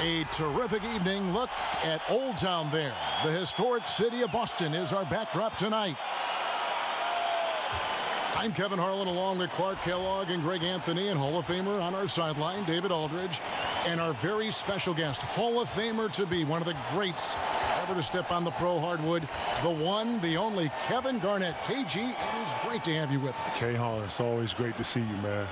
A terrific evening. Look at Old Town there. The historic city of Boston is our backdrop tonight. I'm Kevin Harlan along with Clark Kellogg and Greg Anthony, and Hall of Famer on our sideline, David Aldridge, and our very special guest, Hall of Famer to be, one of the greats ever to step on the pro hardwood, the one, the only, Kevin Garnett. KG, it is great to have you with us. K-Hall, it's always great to see you, man.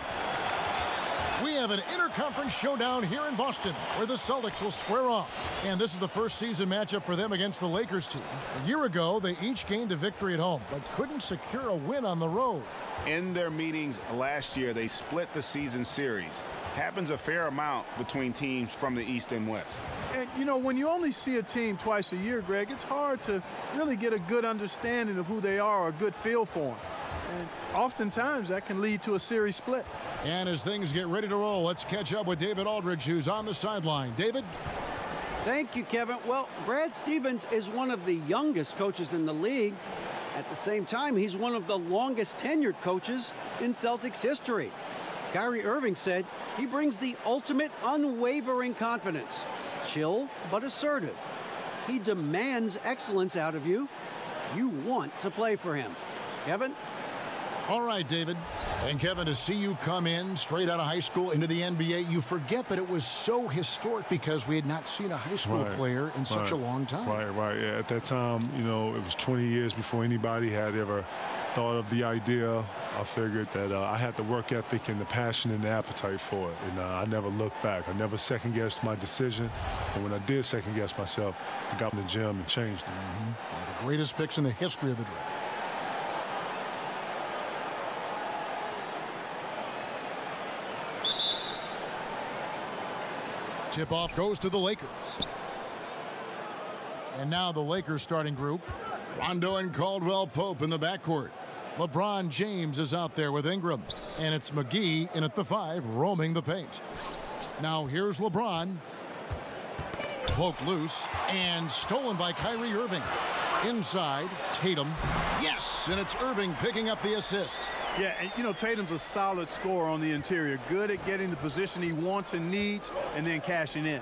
We have an interconference showdown here in Boston where the Celtics will square off. And this is the first season matchup for them against the Lakers team. A year ago, they each gained a victory at home, but couldn't secure a win on the road. In their meetings last year, they split the season series. Happens a fair amount between teams from the East and West. And, you know, when you only see a team twice a year, Greg, it's hard to really get a good understanding of who they are or a good feel for them. And oftentimes, that can lead to a series split. And as things get ready to roll, let's catch up with David Aldridge, who's on the sideline. David? Thank you, Kevin. Well, Brad Stevens is one of the youngest coaches in the league. At the same time, he's one of the longest tenured coaches in Celtics history. Kyrie Irving said he brings the ultimate unwavering confidence. Chill but assertive. He demands excellence out of you. You want to play for him. Kevin? All right, David. And Kevin, to see you come in straight out of high school into the NBA, you forget, but it was so historic because we had not seen a high school player in such a long time. Right. Yeah, at that time, you know, it was 20 years before anybody had ever thought of the idea. I figured that I had the work ethic and the passion and the appetite for it. And I never looked back. I never second-guessed my decision. And when I did second-guess myself, I got in the gym and changed it. One of the greatest picks in the history of the draft. Tip-off goes to the Lakers. And now the Lakers starting group. Rondo and Caldwell-Pope in the backcourt. LeBron James is out there with Ingram. And it's McGee in at the 5, roaming the paint. Now here's LeBron. Poked loose and stolen by Kyrie Irving. Inside, Tatum. Yes, and it's Irving picking up the assist. Yeah, and you know, Tatum's a solid scorer on the interior. Good at getting the position he wants and needs and then cashing in.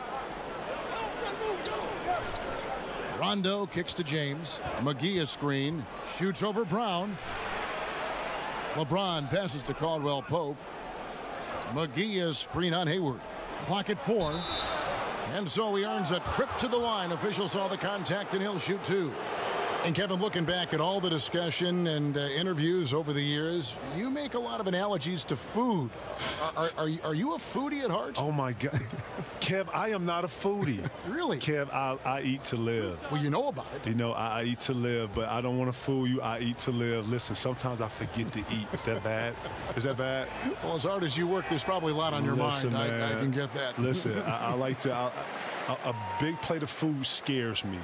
Rondo kicks to James. McGee a screen. Shoots over Brown. LeBron passes to Caldwell-Pope. McGee a screen on Hayward. Clock at 4. And so he earns a trip to the line. Official saw the contact and he'll shoot 2. And Kevin, looking back at all the discussion and interviews over the years, you make a lot of analogies to food. Are you a foodie at heart? Oh, my God. Kev, I am not a foodie. Really? Kev, I eat to live. Well, you know about it. You know, I eat to live, but I don't want to fool you. I eat to live. Listen, sometimes I forget to eat. Is that bad? Is that bad? Well, as hard as you work, there's probably a lot on your mind. Man, I can get that. Listen, I like to, a big plate of food scares me.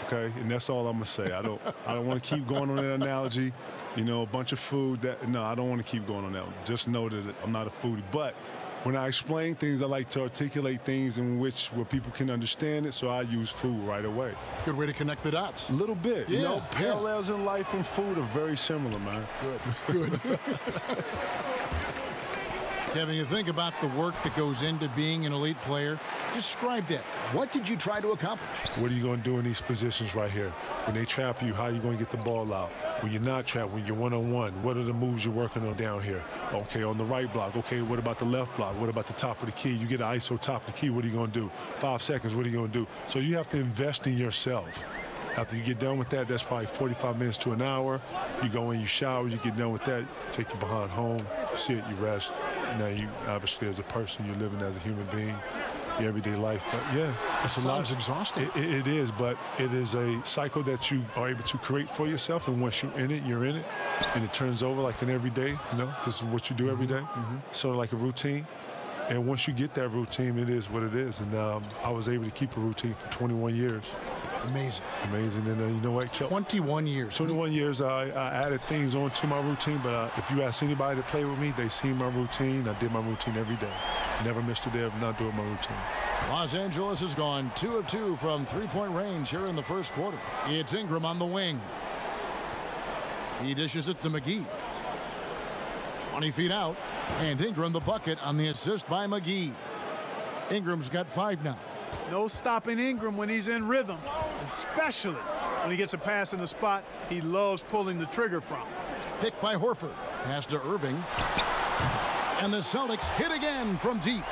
Okay, and that's all I'm gonna say. I don't want to keep going on that analogy. You know, a bunch of food no, I don't want to keep going on that one. Just know that I'm not a foodie. But when I explain things, I like to articulate things where people can understand it. So I use food right away. Good way to connect the dots. A little bit. Yeah, you know, parallels in life and food are very similar, man. Good. Kevin, you think about the work that goes into being an elite player. Describe that. What did you try to accomplish? What are you going to do in these positions right here? When they trap you, how are you going to get the ball out? When you're not trapped, when you're one-on-one, what are the moves you're working on down here? Okay, on the right block. Okay, what about the left block? What about the top of the key? You get an ISO top of the key, what are you going to do? 5 seconds, what are you going to do? So you have to invest in yourself. After you get done with that, that's probably 45 minutes to an hour. You go in, you shower, you get done with that, take your behind home, you sit, you rest. Now you, obviously, as a person, you're living as a human being, your everyday life. But yeah, it's a lot. Sounds exhausting. It is, but it is a cycle that you are able to create for yourself. And once you're in it, and it turns over like an everyday. You know, this is what you do every day. Sort of like a routine. And once you get that routine, it is what it is. And I was able to keep a routine for 21 years. Amazing. And you know what? 21 years. 21 years, I added things onto my routine, but if you ask anybody to play with me, they see my routine. I did my routine every day. Never missed a day of not doing my routine. Los Angeles has gone 2 of 2 from three-point range here in the first quarter. It's Ingram on the wing. He dishes it to McGee. 20 feet out, and Ingram the bucket on the assist by McGee. Ingram's got 5 now. No stopping Ingram when he's in rhythm, especially when he gets a pass in the spot he loves pulling the trigger from. Picked by Horford. Pass to Irving. And the Celtics hit again from deep.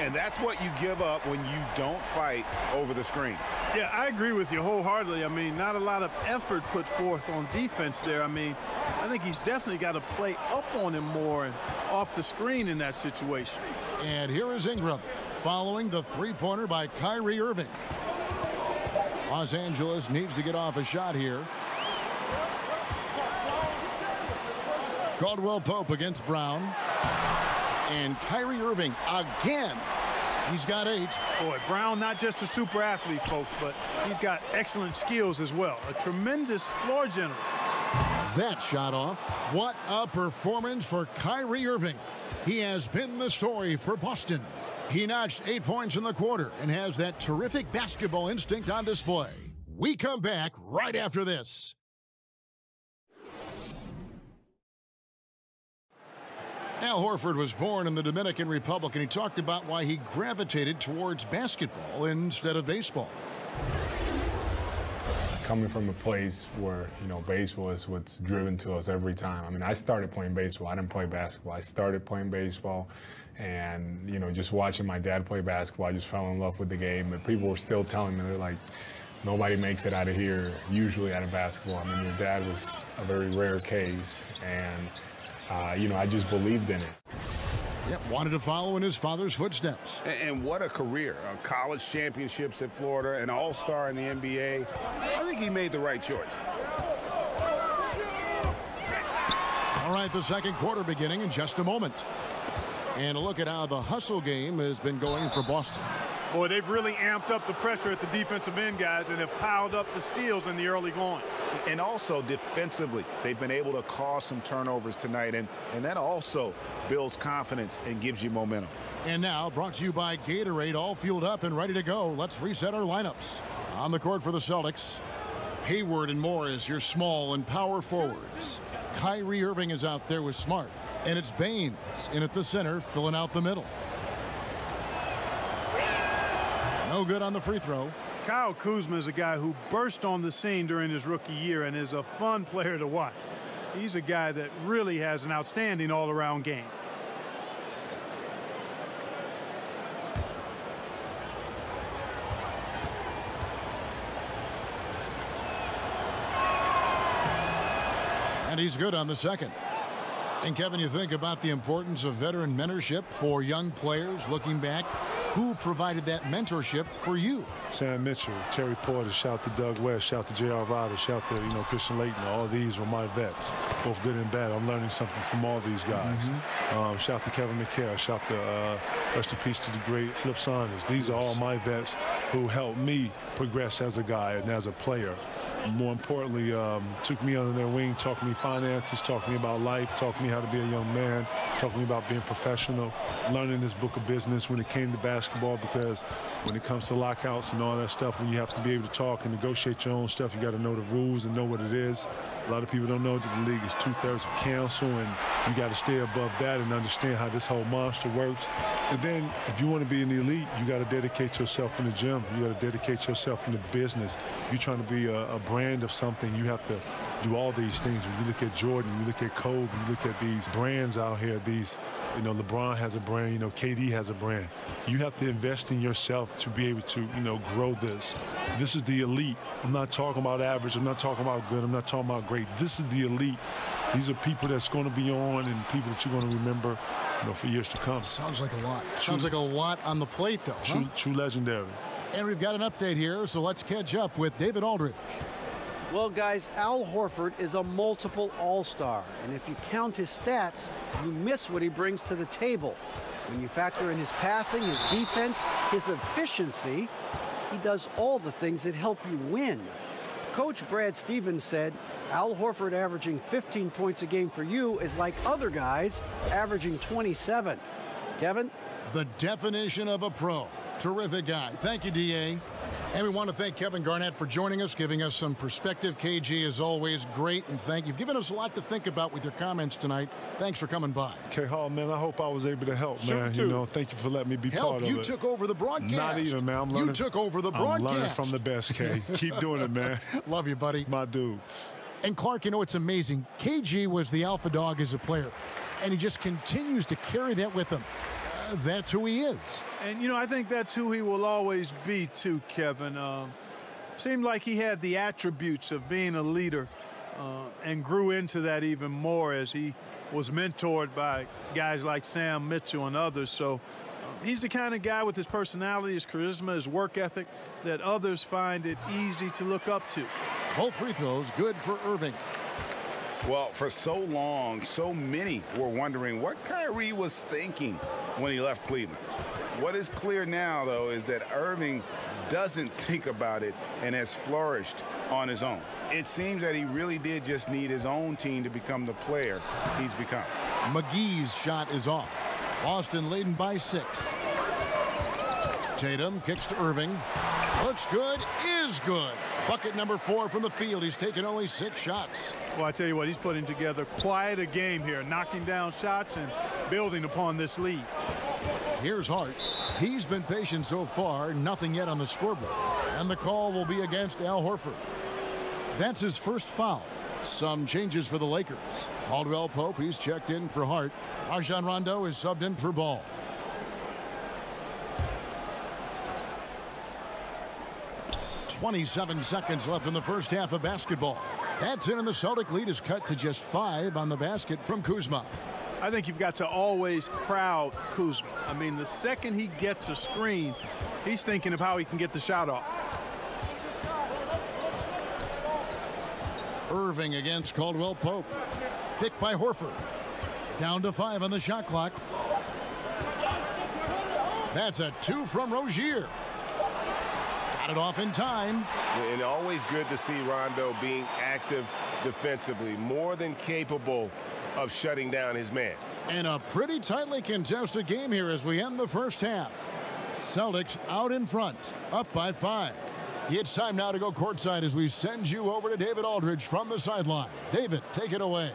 And that's what you give up when you don't fight over the screen. Yeah, I agree with you wholeheartedly. I mean, not a lot of effort put forth on defense there. I mean, I think he's definitely got to play up on him more and off the screen in that situation. And here is Ingram following the three-pointer by Kyrie Irving. Los Angeles needs to get off a shot here. Caldwell Pope against Brown. And Kyrie Irving again. He's got 8. Boy, Brown not just a super athlete, folks, but he's got excellent skills as well. A tremendous floor general. That shot off. What a performance for Kyrie Irving. He has been the story for Boston. He notched 8 points in the quarter and has that terrific basketball instinct on display. We come back right after this. Al Horford was born in the Dominican Republic, and he talked about why he gravitated towards basketball instead of baseball. Coming from a place where, baseball is what's driven to us every time. I mean, I started playing baseball. I didn't play basketball. I started playing baseball, and, just watching my dad play basketball, I just fell in love with the game. And people were still telling me, they're like, nobody makes it out of here, usually out of basketball. I mean, your dad was a very rare case, and I just believed in it. Yep, wanted to follow in his father's footsteps. And what a career. College championships at Florida, an all-star in the NBA. I think he made the right choice. All right, the second quarter beginning in just a moment. And a look at how the hustle game has been going for Boston. Boy, they've really amped up the pressure at the defensive end, guys, and have piled up the steals in the early going. And also defensively, they've been able to cause some turnovers tonight, and that also builds confidence and gives you momentum. And now, brought to you by Gatorade, all fueled up and ready to go. Let's reset our lineups. On the court for the Celtics, Hayward and Moore is your small and power forwards. Kyrie Irving is out there with Smart, and it's Baines in at the center, filling out the middle. No good on the free throw. Kyle Kuzma is a guy who burst on the scene during his rookie year and is a fun player to watch. He's a guy that really has an outstanding all-around game. And he's good on the second. And Kevin, you think about the importance of veteran mentorship for young players looking back. Who provided that mentorship for you? Sam Mitchell, Terry Porter, shout to Doug West, shout to J.R. Ryder, shout to, Christian Layton. All these were my vets, both good and bad. I'm learning something from all these guys. Shout to Kevin McHale, shout to, rest in peace to the great Flip Saunders. These are all my vets who helped me progress as a guy and as a player. More importantly, took me under their wing, taught me finances, taught me about life, taught me how to be a young man, taught me about being professional, learning this book of business when it came to basketball, because when it comes to lockouts and all that stuff, when you have to be able to talk and negotiate your own stuff, you got to know the rules and know what it is. A lot of people don't know that the league is 2/3 of council, and you got to stay above that and understand how this whole monster works. And then if you want to be in the elite, you got to dedicate yourself in the gym. You got to dedicate yourself in the business. If you're trying to be a brand of something, you have to do all these things. When you look at Jordan, you look at Kobe, you look at these brands out here, these, LeBron has a brand, KD has a brand. You have to invest in yourself to be able to, grow this. This is the elite. I'm not talking about average. I'm not talking about good. I'm not talking about great. This is the elite. These are people that's going to be on and people that you're going to remember, for years to come. Sounds like a lot. Sounds like a lot on the plate, though. True legendary. And we've got an update here, so let's catch up with David Aldridge. Well, guys, Al Horford is a multiple all-star, and if you count his stats, you miss what he brings to the table. When you factor in his passing, his defense, his efficiency, he does all the things that help you win. Coach Brad Stevens said, Al Horford averaging 15 points a game for you is like other guys averaging 27. Kevin? The definition of a pro. Terrific guy. Thank you, D.A. And we want to thank Kevin Garnett for joining us, giving us some perspective. KG is always great, and you've given us a lot to think about with your comments tonight. Thanks for coming by. Okay, Hall, man, I hope I was able to help, man. Too. You know, thank you for letting me be part of it. You took over the broadcast. Not even, man. I'm learning. You took over the broadcast. I'm learning from the best, K. Keep doing it, man. Love you, buddy. My dude. And Clark, you know, it's amazing. KG was the alpha dog as a player, and he just continues to carry that with him. That's who he is. And, you know, I think that's who he will always be, too, Kevin. Seemed like he had the attributes of being a leader and grew into that even more as he was mentored by guys like Sam Mitchell and others. So he's the kind of guy with his personality, his charisma, his work ethic that others find it easy to look up to. Both free throws good for Irving. Well, for so long, so many were wondering what Kyrie was thinking when he left Cleveland. What is clear now, though, is that Irving doesn't think about it and has flourished on his own. It seems that he really did just need his own team to become the player he's become. McGee's shot is off. Boston leading by 6. Tatum kicks to Irving. Looks good, is good. Bucket number 4 from the field. He's taken only 6 shots. Well, I tell you what, he's putting together quite a game here, knocking down shots and building upon this lead. Here's Hart. He's been patient so far, nothing yet on the scoreboard. And the call will be against Al Horford. That's his first foul. Some changes for the Lakers. Caldwell Pope, he's checked in for Hart. Rajon Rondo is subbed in for Ball. .27 seconds left in the first half of basketball. That's in, and the Celtic lead is cut to just 5 on the basket from Kuzma. I think you've got to always crowd Kuzma. I mean, the second he gets a screen, he's thinking of how he can get the shot off. Irving against Caldwell Pope. Picked by Horford. Down to 5 on the shot clock. That's a 2 from Rozier. Got it off in time. And always good to see Rondo being active defensively, more than capable of shutting down his man. And a pretty tightly contested game here as we end the first half. Celtics out in front, up by 5. It's time now to go courtside as we send you over to David Aldridge from the sideline. David, take it away.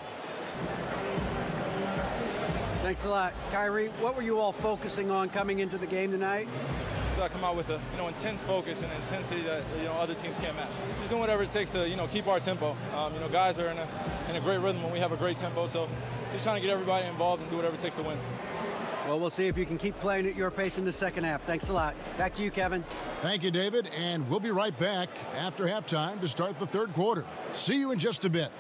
Thanks a lot. Kyrie, what were you all focusing on coming into the game tonight? I come out with a intense focus and intensity that other teams can't match. Just doing whatever it takes to keep our tempo. Guys are in a great rhythm when we have a great tempo. So just trying to get everybody involved and do whatever it takes to win. Well, we'll see if you can keep playing at your pace in the second half. Thanks a lot. Back to you, Kevin. Thank you, David, and we'll be right back after halftime to start the third quarter. See you in just a bit.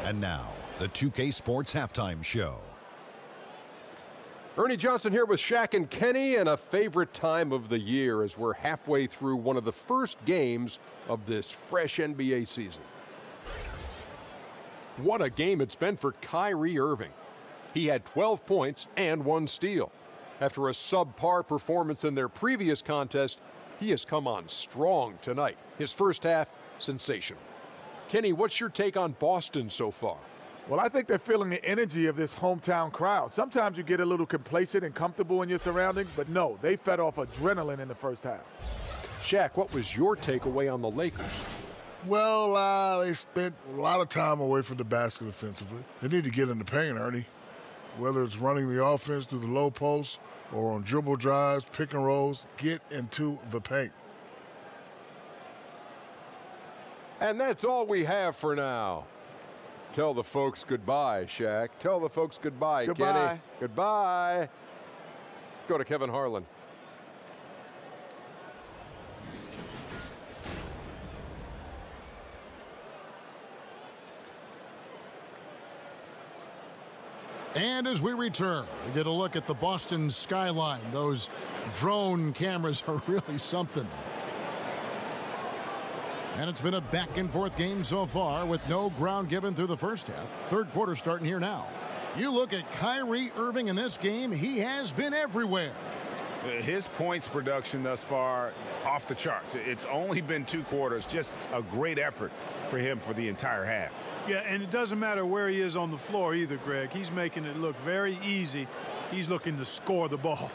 And now, the 2K Sports Halftime Show. Ernie Johnson here with Shaq and Kenny, and a favorite time of the year as we're halfway through one of the first games of this fresh NBA season. What a game it's been for Kyrie Irving. He had 12 points and 1 steal. After a subpar performance in their previous contest, he has come on strong tonight. His first half, sensational. Kenny, what's your take on Boston so far? Well, I think they're feeling the energy of this hometown crowd. Sometimes you get a little complacent and comfortable in your surroundings, but no, they fed off adrenaline in the first half. Shaq, what was your takeaway on the Lakers? Well, they spent a lot of time away from the basket offensively. They need to get in the paint, Ernie. Whether it's running the offense through the low post or on dribble drives, pick and rolls, get into the paint. And that's all we have for now. Tell the folks goodbye, Shaq. Tell the folks goodbye, Goodbye. Kenny. Goodbye. Go to Kevin Harlan. And as we return, we get a look at the Boston skyline. Those drone cameras are really something. And it's been a back-and-forth game so far with no ground given through the first half. Third quarter starting here now. You look at Kyrie Irving in this game, he has been everywhere. His points production thus far off the charts. It's only been 2 quarters, just a great effort for him for the entire half. Yeah, and it doesn't matter where he is on the floor either, Greg. He's making it look very easy. He's looking to score the ball.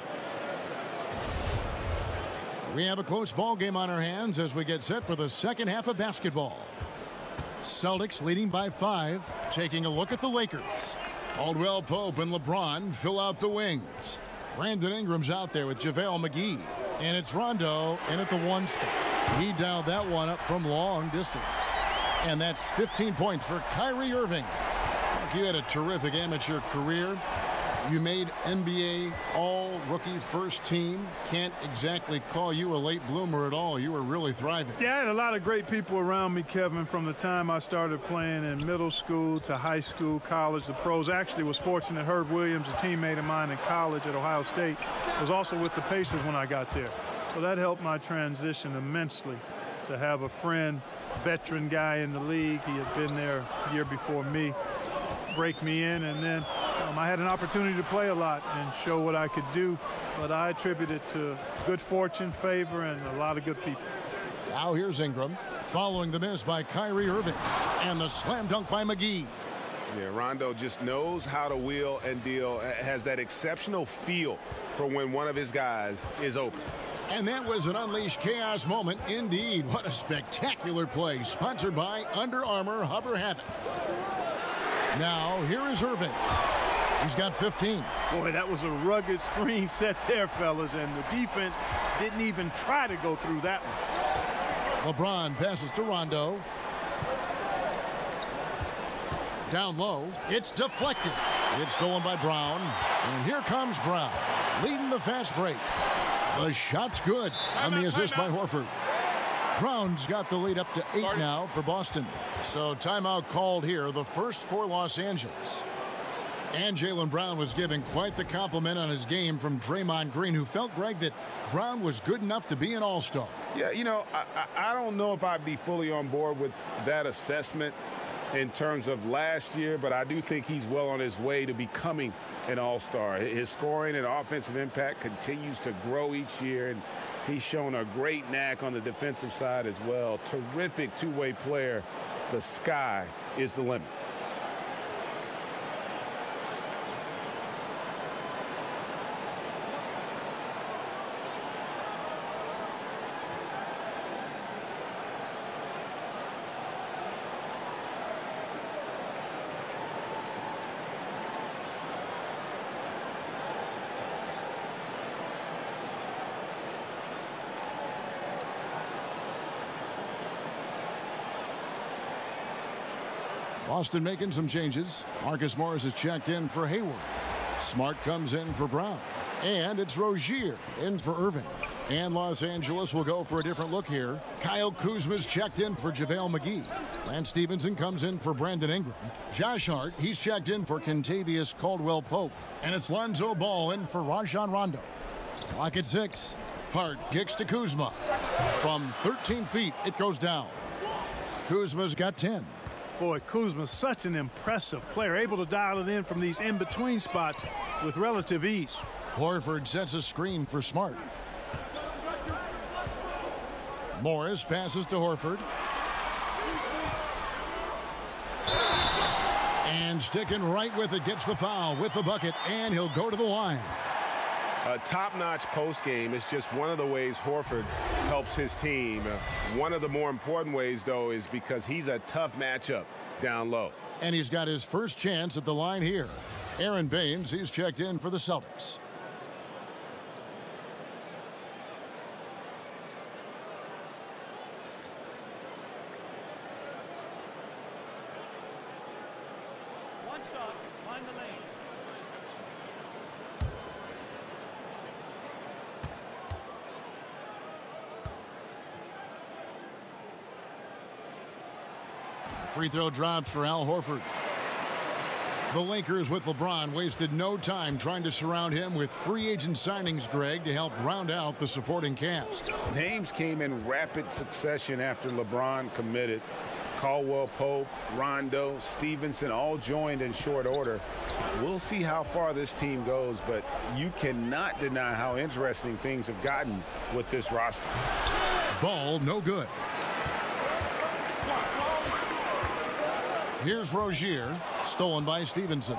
We have a close ball game on our hands as we get set for the second half of basketball. Celtics leading by 5. Taking a look at the Lakers. Caldwell Pope and LeBron fill out the wings. Brandon Ingram's out there with JaVale McGee. And it's Rondo in at the 1 spot. He dialed that one up from long distance. And that's 15 points for Kyrie Irving. Look, you had a terrific amateur career. You made NBA all-rookie first team. Can't exactly call you a late bloomer at all. You were really thriving. Yeah, I had a lot of great people around me, Kevin, from the time I started playing in middle school to high school, college, the pros. Actually was fortunate Herb Williams, a teammate of mine in college at Ohio State, was also with the Pacers when I got there. So that helped my transition immensely to have a friend, veteran guy in the league. He had been there a year before me, break me in, and then I had an opportunity to play a lot and show what I could do, but I attribute it to good fortune, favor, and a lot of good people. Now here's Ingram, following the miss by Kyrie Irving, and the slam dunk by McGee. Yeah, Rondo just knows how to wheel and deal, has that exceptional feel for when one of his guys is open. And that was an unleashed chaos moment indeed. What a spectacular play, sponsored by Under Armour Hover Havoc. Now here is Irving. He's got 15. Boy, that was a rugged screen set there, fellas, and the defense didn't even try to go through that one. LeBron passes to Rondo. Down low, it's deflected. It's stolen by Brown, and here comes Brown, leading the fast break. The shot's good on the assist by Horford. Brown's got the lead up to 8 now for Boston. So timeout called here, the first for Los Angeles. And Jaylen Brown was giving quite the compliment on his game from Draymond Green, who felt, Greg, that Brown was good enough to be an all-star. Yeah, you know, I don't know if I'd be fully on board with that assessment in terms of last year, but I do think he's well on his way to becoming an all-star. His scoring and offensive impact continues to grow each year, and he's shown a great knack on the defensive side as well. Terrific two-way player. The sky is the limit. Boston making some changes. Marcus Morris is checked in for Hayward. Smart comes in for Brown. And it's Rozier in for Irving. And Los Angeles will go for a different look here. Kyle Kuzma's checked in for JaVale McGee. Lance Stevenson comes in for Brandon Ingram. Josh Hart, he's checked in for Kentavious Caldwell-Pope. And it's Lonzo Ball in for Rajon Rondo. Clock at 6. Hart kicks to Kuzma. From 13 feet, it goes down. Kuzma's got 10. Boy, Kuzma's such an impressive player, able to dial it in from these in-between spots with relative ease. Horford sets a screen for Smart. Morris passes to Horford. And sticking right with it, gets the foul with the bucket, and he'll go to the line. A top-notch postgame is just one of the ways Horford helps his team. One of the more important ways, though, is because he's a tough matchup down low. And he's got his first chance at the line here. Aaron Baines, he's checked in for the Celtics. One shot, find the lanes. Free throw drops for Al Horford. The Lakers with LeBron wasted no time trying to surround him with free agent signings, Greg, to help round out the supporting cast. Names came in rapid succession after LeBron committed. Caldwell Pope, Rondo, Stevenson all joined in short order. We'll see how far this team goes, but you cannot deny how interesting things have gotten with this roster. Ball no good. Here's Rozier, stolen by Stevenson.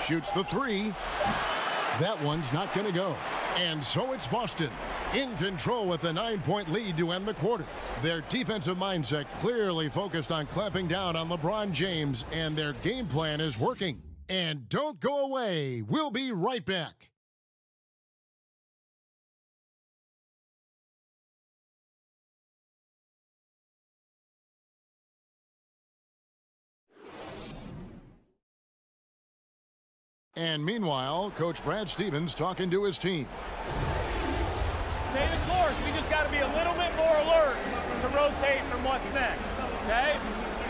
Shoots the 3. That one's not going to go. And so it's Boston in control with a 9-point lead to end the quarter. Their defensive mindset clearly focused on clamping down on LeBron James, and their game plan is working. And don't go away. We'll be right back. And meanwhile, Coach Brad Stevens talking to his team. Stay the course. We just got to be a little bit more alert to rotate from what's next, okay?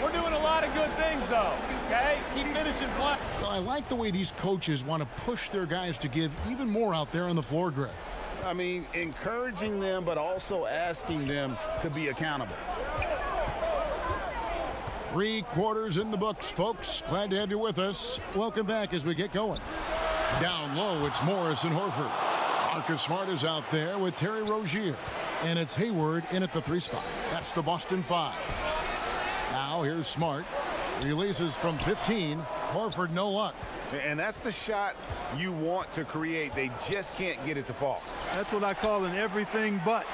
We're doing a lot of good things, though, okay? Keep finishing play. Well, I like the way these coaches want to push their guys to give even more out there on the floor, Greg. I mean, encouraging them, but also asking them to be accountable. 3 quarters in the books, folks. Glad to have you with us. Welcome back as we get going. Down low, it's Morris and Horford. Marcus Smart is out there with Terry Rozier. And it's Hayward in at the 3 spot. That's the Boston 5. Now here's Smart. Releases from 15. Horford, no luck. And that's the shot you want to create. They just can't get it to fall. That's what I call an everything but.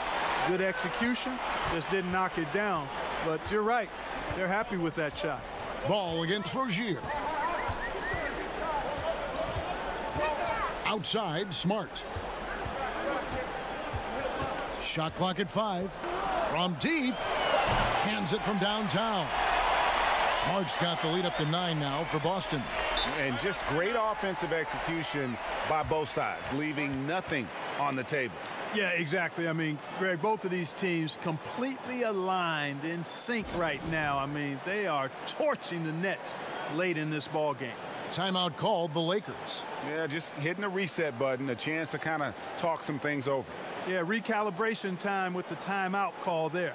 Good execution, just didn't knock it down. But you're right. They're happy with that shot. Ball against Rozier. Outside, Smart. Shot clock at 5. From deep. Cans it from downtown. Smart's got the lead up to 9 now for Boston. And just great offensive execution by both sides, leaving nothing on the table. Yeah, exactly. I mean, Greg, both of these teams completely aligned, in sync right now. I mean, they are torching the Nets late in this ball game. Timeout called the Lakers. Yeah, just hitting a reset button, a chance to kind of talk some things over. Yeah, recalibration time with the timeout call there.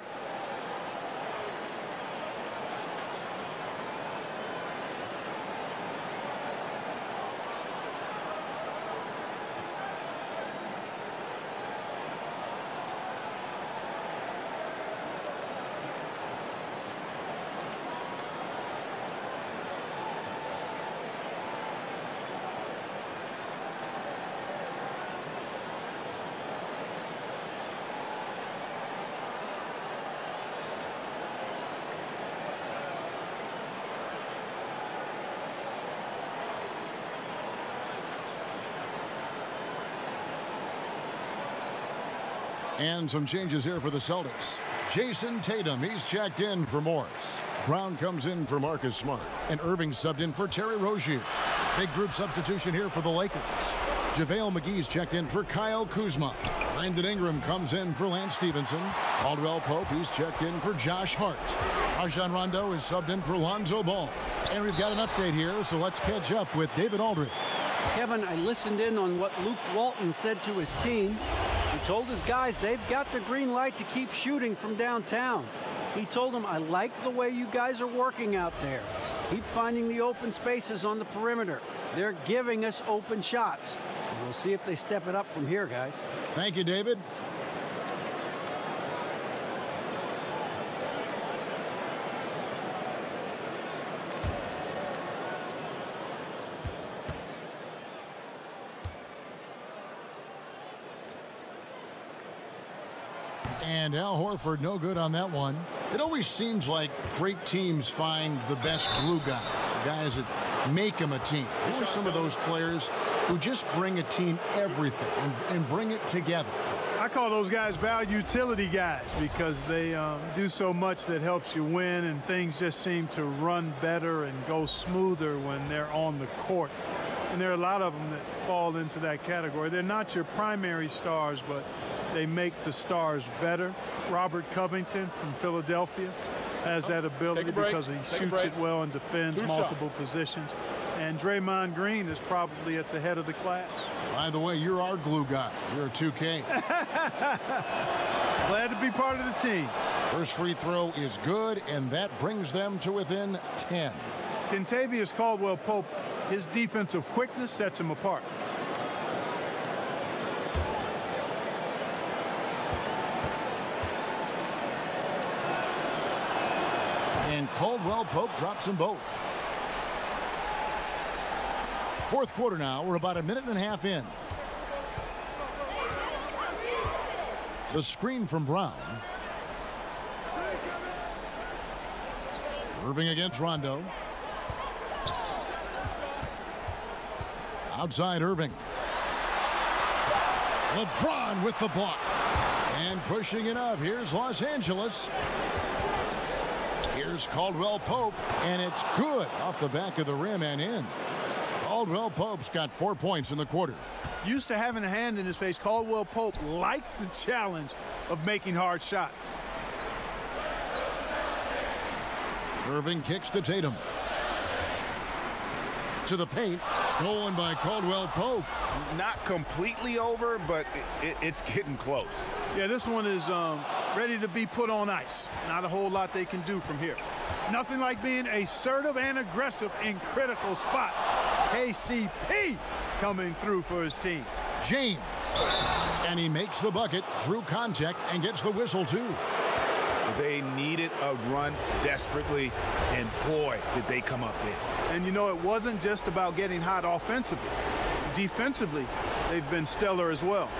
And some changes here for the Celtics. Jason Tatum, he's checked in for Morris. Brown comes in for Marcus Smart. And Irving subbed in for Terry Rozier. Big group substitution here for the Lakers. JaVale McGee's checked in for Kyle Kuzma. Brandon Ingram comes in for Lance Stevenson. Caldwell Pope, he's checked in for Josh Hart. Rajon Rondo is subbed in for Lonzo Ball. And we've got an update here, so let's catch up with David Aldridge. Kevin, I listened in on what Luke Walton said to his team. He told his guys they've got the green light to keep shooting from downtown. He told them, I like the way you guys are working out there. Keep finding the open spaces on the perimeter. They're giving us open shots. And we'll see if they step it up from here, guys. Thank you, David. And Al Horford, no good on that one. It always seems like great teams find the best glue guys, the guys that make them a team. Who are some of those players who just bring a team everything and bring it together? I call those guys value utility guys because they do so much that helps you win, and things just seem to run better and go smoother when they're on the court. And there are a lot of them that fall into that category. They're not your primary stars, but they make the stars better. Robert Covington from Philadelphia has that ability because he shoots it well and defends multiple positions. And Draymond Green is probably at the head of the class. By the way, you're our glue guy. You're a 2K. Glad to be part of the team. First free throw is good, and that brings them to within 10. Kentavious Caldwell-Pope, his defensive quickness sets him apart. And Caldwell-Pope drops them both. Fourth quarter now. We're about a minute and a half in. The screen from Brown. Irving against Rondo. Outside Irving. LeBron with the block. And pushing it up. Here's Los Angeles. Here's Caldwell Pope. And it's good off the back of the rim and in. Caldwell Pope's got 4 points in the quarter. Used to having a hand in his face, Caldwell Pope likes the challenge of making hard shots. Irving kicks to Tatum. To the paint. Stolen by Caldwell Pope. Not completely over, but it's getting close. Yeah, this one is ready to be put on ice. Not a whole lot they can do from here. Nothing like being assertive and aggressive in critical spots. KCP coming through for his team. James. And he makes the bucket, drew contact, and gets the whistle too. They needed a run desperately, and boy, did they come up big. And you know, it wasn't just about getting hot offensively. Defensively, they've been stellar as well.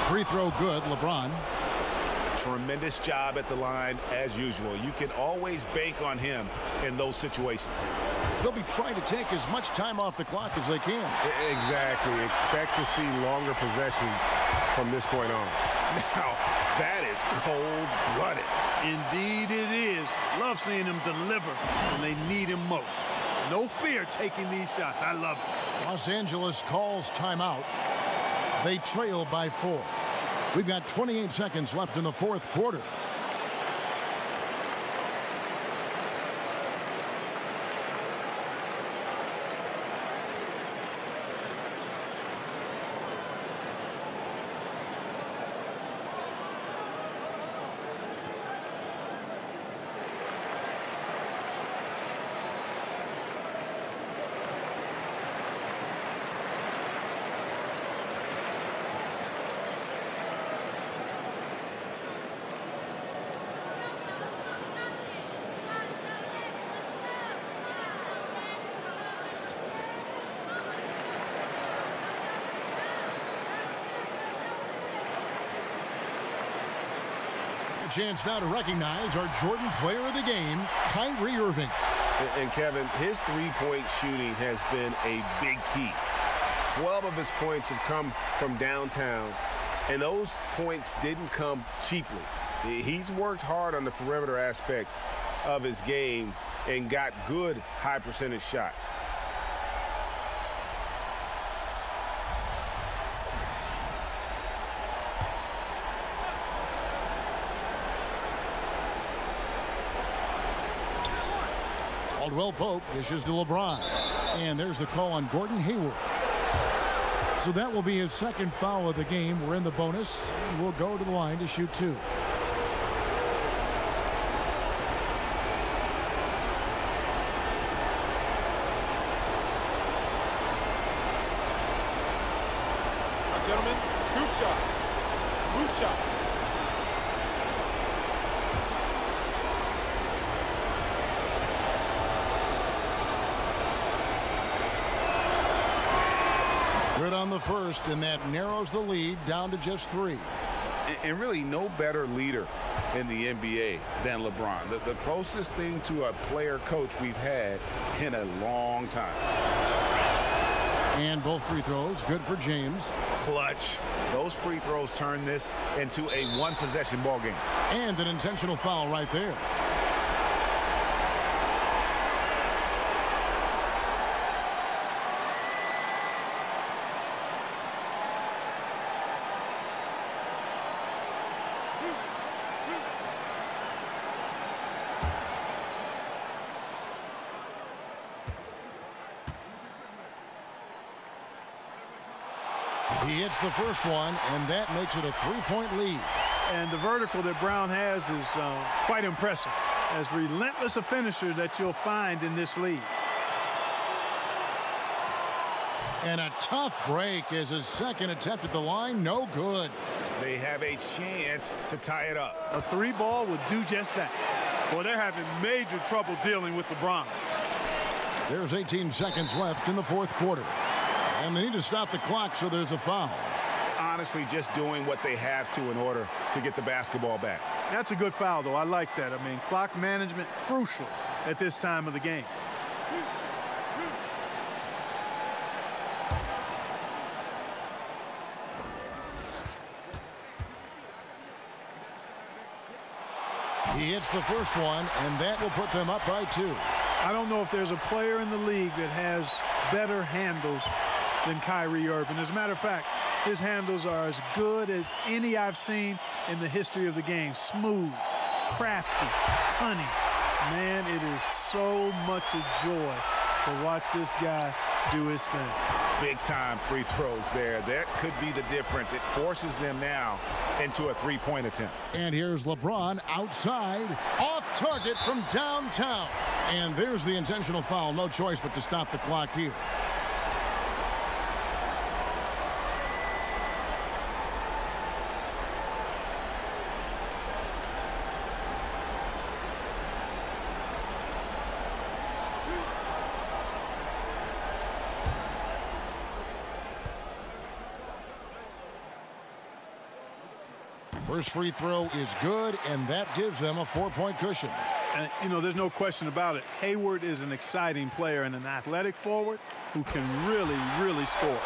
Free throw good, LeBron. Tremendous job at the line as usual. You can always bank on him in those situations. They'll be trying to take as much time off the clock as they can. Exactly. Expect to see longer possessions from this point on. Now, that is cold-blooded. Indeed it is. Love seeing him deliver when they need him most. No fear taking these shots. I love it. Los Angeles calls timeout. They trail by 4. We've got 28 seconds left in the fourth quarter. Chance now to recognize our Jordan player of the game, Kyrie Irving. And Kevin, his three-point shooting has been a big key. 12 of his points have come from downtown, and those points didn't come cheaply. He's worked hard on the perimeter aspect of his game and got good high-percentage shots. Caldwell Pope dishes to LeBron. And there's the call on Gordon Hayward. So that will be his second foul of the game. We're in the bonus, and we'll go to the line to shoot 2. Gentlemen, two shots. Move shots. Good on the first, and that narrows the lead down to just 3. And really no better leader in the NBA than LeBron. The closest thing to a player coach we've had in a long time. And both free throws, good for James. Clutch. Those free throws turn this into a one-possession ball game. And an intentional foul right there. He hits the first one, and that makes it a 3-point lead. And the vertical that Brown has is quite impressive. as relentless a finisher that you'll find in this league. And a tough break as his second attempt at the line, no good. They have a chance to tie it up. A 3-ball would do just that. Well, they're having major trouble dealing with LeBron. There's 18 seconds left in the fourth quarter. And they need to stop the clock, so there's a foul. Honestly, just doing what they have to in order to get the basketball back. That's a good foul, though. I like that. I mean, clock management crucial at this time of the game. He hits the first one, and that will put them up by 2. I don't know if there's a player in the league that has better handles than Kyrie Irving. As a matter of fact, his handles are as good as any I've seen in the history of the game. Smooth, crafty, cunning. Man, it is so much a joy to watch this guy do his thing. Big-time free throws there. That could be the difference. It forces them now into a three-point attempt. And here's LeBron outside, off target from downtown. And there's the intentional foul. No choice but to stop the clock here. First free throw is good, and that gives them a 4-point cushion. And, you know, there's no question about it. Hayward is an exciting player and an athletic forward who can really, really score.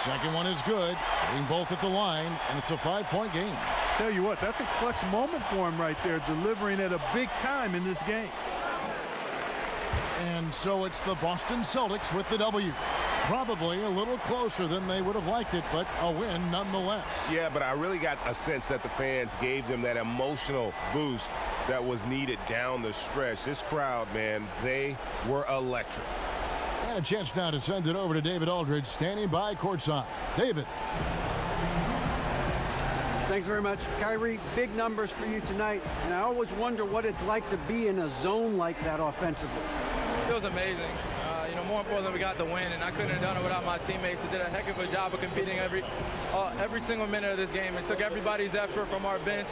Second one is good, hitting both at the line, and it's a 5-point game. Tell you what, that's a clutch moment for him right there, delivering at a big time in this game. And so it's the Boston Celtics with the W. Probably a little closer than they would have liked it, but a win nonetheless. Yeah, but I really got a sense that the fans gave them that emotional boost that was needed down the stretch. This crowd, man, they were electric. And a chance now to send it over to David Aldridge, standing by courtside. David. Thanks very much. Kyrie, big numbers for you tonight, and I always wonder what it's like to be in a zone like that offensively. It was amazing. More importantly, we got the win, and I couldn't have done it without my teammates that did a heck of a job of competing every single minute of this game. It took everybody's effort from our bench.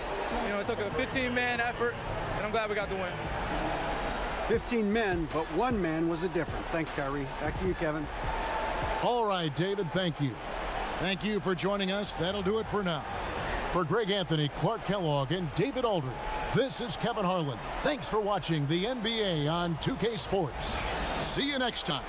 It took a 15-man effort, and I'm glad we got the win. 15 men, but one man was the difference. Thanks, Kyrie. Back to you, Kevin. All right, David, thank you. Thank you for joining us. That'll do it for now. For Greg Anthony, Clark Kellogg, and David Aldridge, this is Kevin Harlan. Thanks for watching the NBA on 2K Sports. See you next time.